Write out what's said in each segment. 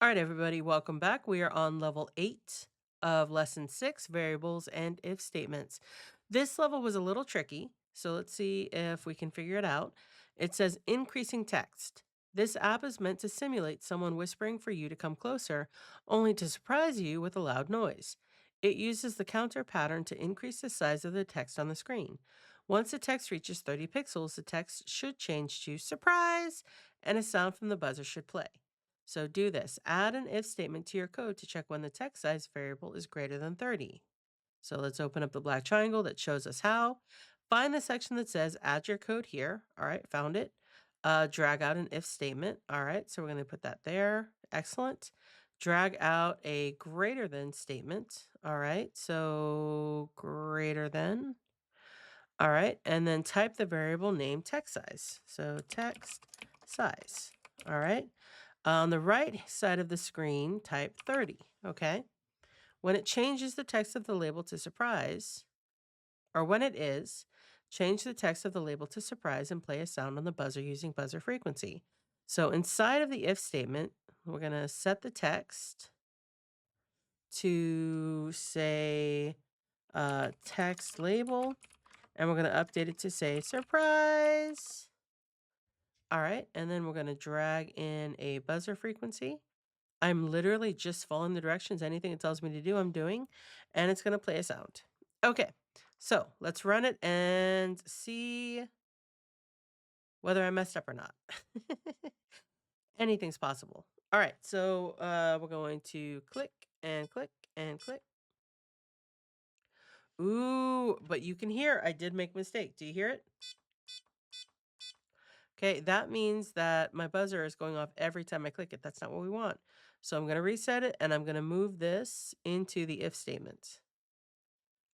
All right, everybody, welcome back. We are on level 8 of lesson 6, variables and if statements. This level was a little tricky, so let's see if we can figure it out. It says increasing text. This app is meant to simulate someone whispering for you to come closer, only to surprise you with a loud noise. It uses the counter pattern to increase the size of the text on the screen. Once the text reaches 30 pixels, the text should change to surprise, and a sound from the buzzer should play. So do this. Add an if statement to your code to check when the text size variable is greater than 30. So let's open up the black triangle that shows us how. Find the section that says add your code here. All right, found it. Drag out an if statement. All right, so we're going to put that there. Excellent. Drag out a greater than statement. All right, so greater than. All right, and then type the variable name text size. So text size. All right. On the right side of the screen, type 30, okay? When it changes the text of the label to surprise, or when it is, change the text of the label to surprise and play a sound on the buzzer using buzzer frequency. So inside of the if statement, we're going to set the text to say text label, and we're going to update it to say surprise. All right, and then we're going to drag in a buzzer frequency. I'm literally just following the directions. Anything it tells me to do, I'm doing, and it's going to play a sound. Okay, so let's run it and see whether I messed up or not. Anything's possible. All right, so we're going to click and click and click. Ooh, but you can hear I did make a mistake. Do you hear it? Okay, that means that my buzzer is going off every time I click it. That's not what we want. So I'm going to reset it, and I'm going to move this into the if statement.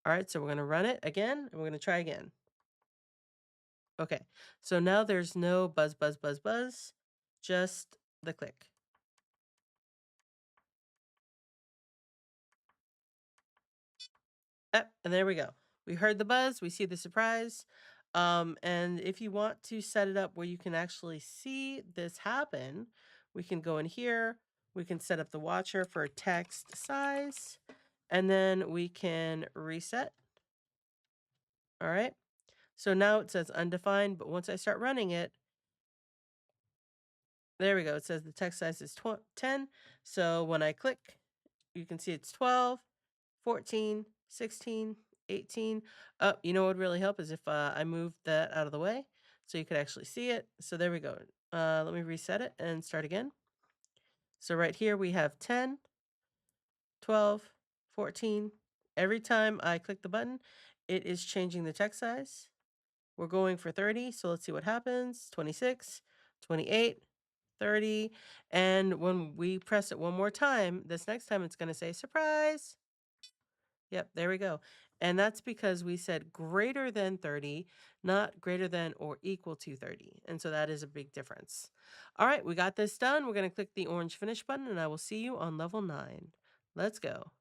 All right, so we're going to run it again, and we're going to try again. Okay, so now there's no buzz, buzz, buzz, buzz, just the click. And there we go. We heard the buzz, we see the surprise. And if you want to set it up where you can actually see this happen, we can go in here, we can set up the watcher for text size, and then we can reset. All right. So now it says undefined, but once I start running it, there we go. It says the text size is 10. So when I click, you can see it's 12, 14, 16, 18. You know what would really help is if I moved that out of the way so you could actually see it. So there we go. Let me reset it and start again. So right here we have 10, 12, 14. Every time I click the button, it is changing the text size. We're going for 30, so let's see what happens. 26, 28, 30. And when we press it one more time, this next time it's going to say surprise. Yep, there we go. And that's because we said greater than 30, not greater than or equal to 30. And so that is a big difference. All right, we got this done. We're going to click the orange finish button, and I will see you on level 9. Let's go.